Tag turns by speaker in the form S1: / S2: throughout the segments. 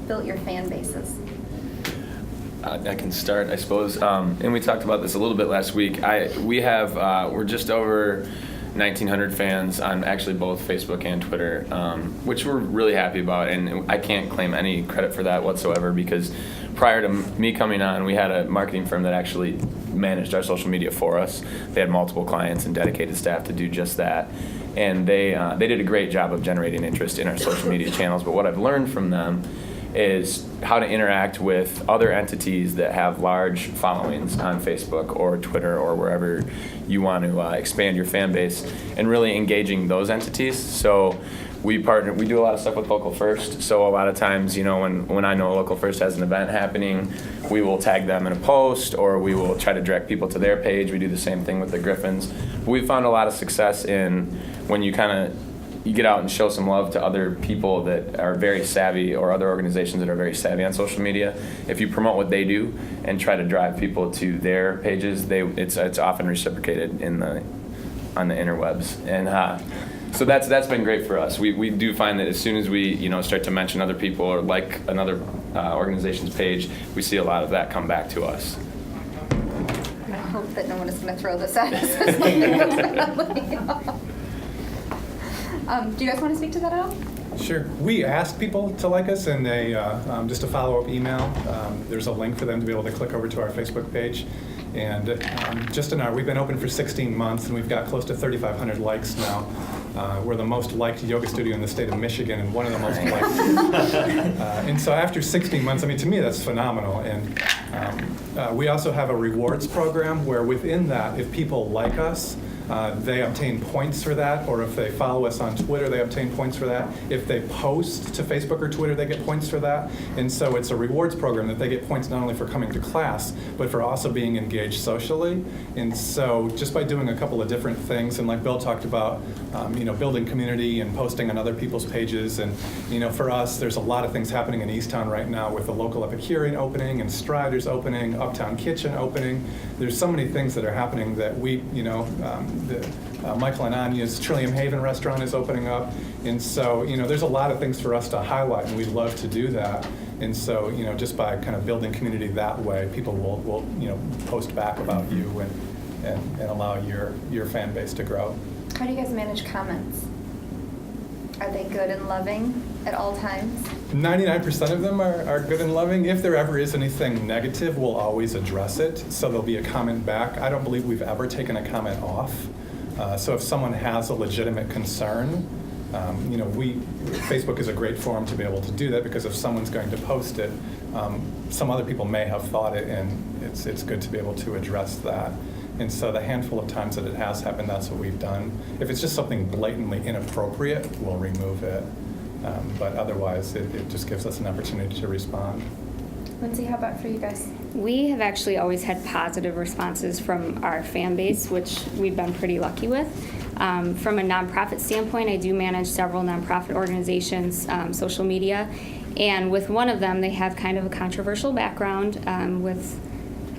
S1: built your fan bases?
S2: I can start, I suppose. And we talked about this a little bit last week. We're just over 1,900 fans on actually both Facebook and Twitter, which we're really happy about. And I can't claim any credit for that whatsoever, because prior to me coming on, we had a marketing firm that actually managed our social media for us. They had multiple clients and dedicated staff to do just that. And they did a great job of generating interest in our social media channels. But what I've learned from them is how to interact with other entities that have large followings on Facebook or Twitter or wherever you want to expand your fan base, and really engaging those entities. So we do a lot of stuff with Local First. So a lot of times, when I know Local First has an event happening, we will tag them in a post, or we will try to direct people to their page. We do the same thing with the Griffins. We've found a lot of success in when you get out and show some love to other people that are very savvy, or other organizations that are very savvy on social media. If you promote what they do and try to drive people to their pages, it's often reciprocated on the interwebs. And so that's been great for us. We do find that as soon as we start to mention other people or like another organization's page, we see a lot of that come back to us.
S1: I hope that no one is going to throw this at us. Do you guys want to speak to that at all?
S3: Sure. We ask people to like us, and just a follow-up email. There's a link for them to be able to click over to our Facebook page. And we've been open for 16 months, and we've got close to 3,500 likes now. We're the most liked yoga studio in the state of Michigan, and one of the most liked. And so after 16 months, to me, that's phenomenal. And we also have a rewards program where within that, if people like us, they obtain points for that, or if they follow us on Twitter, they obtain points for that. If they post to Facebook or Twitter, they get points for that. And so it's a rewards program that they get points not only for coming to class, but for also being engaged socially. And so just by doing a couple of different things, and like Bill talked about, building community and posting on other people's pages. And, for us, there's a lot of things happening in Easttown right now with the local Epicurean opening and Strider's opening, Uptown Kitchen opening. There's so many things that are happening that we, Michael and Anya's Trillium Haven restaurant is opening up. And so, there's a lot of things for us to highlight, and we'd love to do that. And so, just by kind of building community that way, people will post back about you and allow your fan base to grow.
S1: How do you guys manage comments? Are they good and loving at all times?
S3: 99% of them are good and loving. If there ever is anything negative, we'll always address it. So there'll be a comment back. I don't believe we've ever taken a comment off. So if someone has a legitimate concern, Facebook is a great forum to be able to do that, because if someone's going to post it, some other people may have thought it, and it's good to be able to address that. And so the handful of times that it has happened, that's what we've done. If it's just something blatantly inappropriate, we'll remove it. But otherwise, it just gives us an opportunity to respond.
S1: Lindsay, how about for you guys?
S4: We have actually always had positive responses from our fan base, which we've been pretty lucky with. From a nonprofit standpoint, I do manage several nonprofit organizations, social media, and with one of them, they have kind of a controversial background with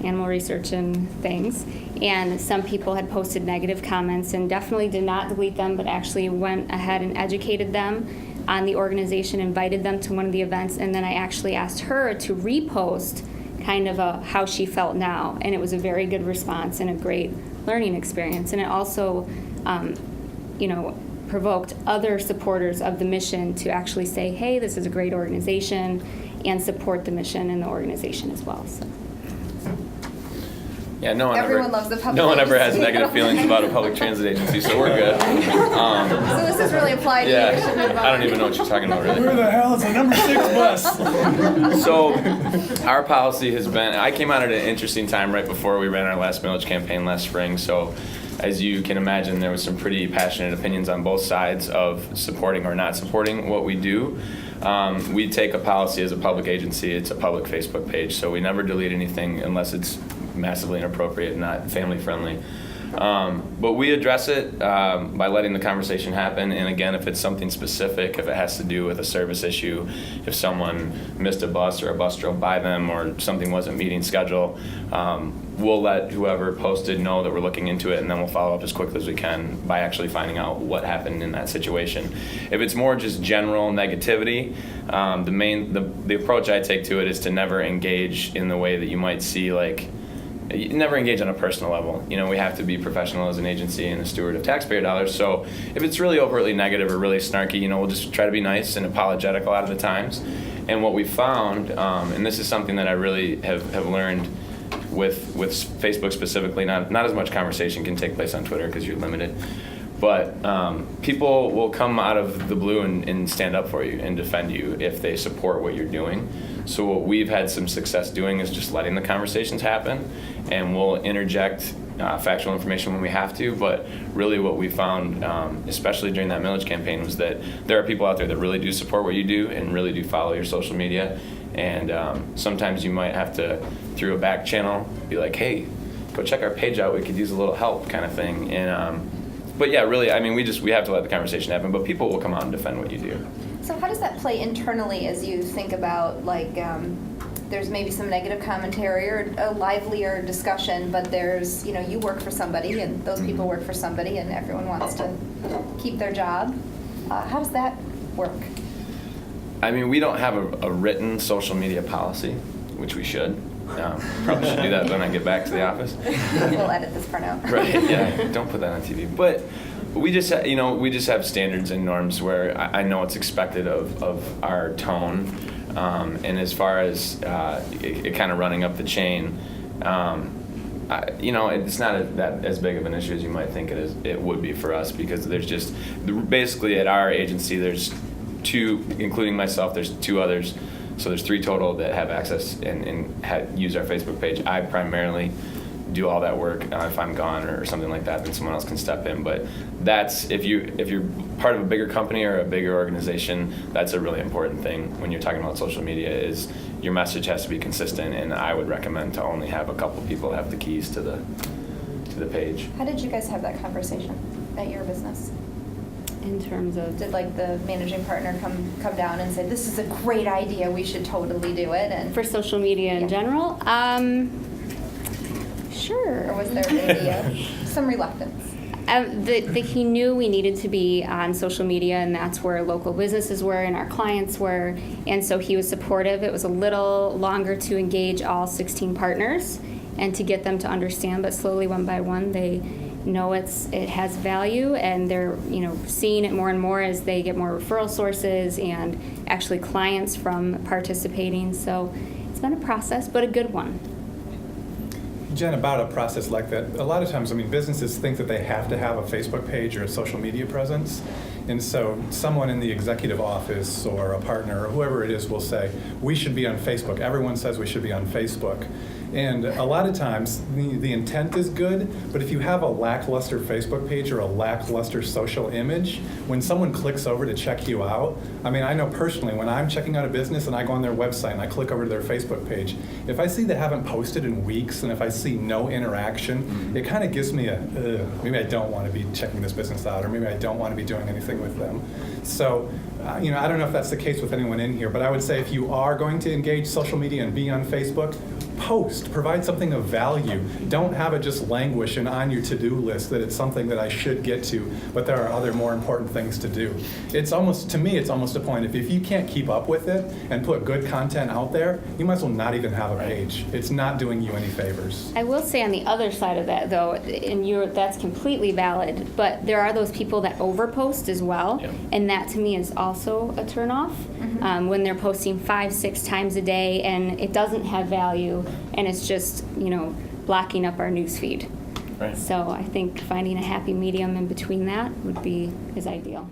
S4: animal research and things, and some people had posted negative comments and definitely did not delete them, but actually went ahead and educated them on the organization, invited them to one of the events, and then I actually asked her to repost kind of how she felt now, and it was a very good response and a great learning experience. And it also provoked other supporters of the mission to actually say, hey, this is a great organization, and support the mission and the organization as well. So.
S2: Yeah, no one
S1: ever
S2: has negative feelings about a public transit agency, so we're good.
S1: So this is really applied to you.
S2: I don't even know what you're talking about, really.
S3: Where the hell is the number 6 bus?
S2: So our policy has been, I came out at an interesting time right before we ran our last millage campaign last spring, so as you can imagine, there was some pretty passionate opinions on both sides of supporting or not supporting what we do. We take a policy as a public agency. It's a public Facebook page, so we never delete anything unless it's massively inappropriate and not family friendly. But we address it by letting the conversation happen. And again, if it's something specific, if it has to do with a service issue, if someone missed a bus or a bus drove by them or something wasn't meeting schedule, we'll let whoever posted know that we're looking into it, and then we'll follow up as quickly as we can by actually finding out what happened in that situation. If it's more just general negativity, the approach I take to it is to never engage in the way that you might see, like, you never engage on a personal level. You know, we have to be professional as an agency and a steward of taxpayer dollars. So if it's really overtly negative or really snarky, you know, we'll just try to be nice and apologetic a lot of the times. And what we found, and this is something that I really have learned with Facebook specifically, not as much conversation can take place on Twitter because you're limited. But people will come out of the blue and stand up for you and defend you if they support what you're doing. So what we've had some success doing is just letting the conversations happen, and we'll interject factual information when we have to. But really what we found, especially during that millage campaign, was that there are people out there that really do support what you do and really do follow your social media. And sometimes you might have to, through a back channel, be like, hey, go check our page out. We could use a little help, kind of thing. And but yeah, really, I mean, we have to let the conversation happen, but people will come out and defend what you do.
S1: So how does that play internally as you think about, like, there's maybe some negative commentary or a livelier discussion, but there's, you know, you work for somebody and those people work for somebody and everyone wants to keep their job. How does that work?
S2: I mean, we don't have a written social media policy, which we should. Probably should do that when I get back to the office.
S1: We'll edit this part out.
S2: Right, yeah, don't put that on TV. But we just have standards and norms where I know it's expected of our tone. And as far as it kind of running up the chain, it's not that as big of an issue as you might think it would be for us, because there's just, basically at our agency, there's two, including myself, there's two others. So there's 3 total that have access and use our Facebook page. I primarily do all that work. If I'm gone or something like that, then someone else can step in. But that's, if you're part of a bigger company or a bigger organization, that's a really important thing when you're talking about social media, is your message has to be consistent. And I would recommend to only have a couple people have the keys to the page.
S1: How did you guys have that conversation at your business?
S4: In terms of,
S1: Did, like, the managing partner come down and say, this is a great idea, we should totally do it? And
S4: for social media in general, sure.
S1: or was there maybe some reluctance?
S4: He knew we needed to be on social media, and that's where local businesses were and our clients were, and so he was supportive. It was a little longer to engage all 16 partners and to get them to understand, but slowly, one by one, they know it has value, and they're seeing it more and more as they get more referral sources and actually clients from participating. So it's been a process, but a good one.
S3: Jen, about a process like that, a lot of times, I mean, businesses think that they have to have a Facebook page or a social media presence. And so someone in the executive office or a partner or whoever it is will say, we should be on Facebook. Everyone says we should be on Facebook. And a lot of times the intent is good, but if you have a lackluster Facebook page or a lackluster social image, when someone clicks over to check you out, I mean, I know personally when I'm checking out a business and I go on their website and I click over to their Facebook page, if I see they haven't posted in weeks and if I see no interaction, it kind of gives me maybe I don't want to be checking this business out, or maybe I don't want to be doing anything with them. So, I don't know if that's the case with anyone in here, but I would say if you are going to engage social media and be on Facebook, post, provide something of value. Don't have it just languish and on your to-do list that it's something that I should get to, but there are other more important things to do. It's almost, to me, it's almost a point. If you can't keep up with it and put good content out there, you might as well not even have a page. It's not doing you any favors.
S4: I will say on the other side of that, though, and that's completely valid, but there are those people that overpost as well, and that to me is also a turnoff. When they're posting 5-6 times a day and it doesn't have value and it's just blocking up our news feed.
S2: Right.
S4: So I think finding a happy medium in between that is ideal.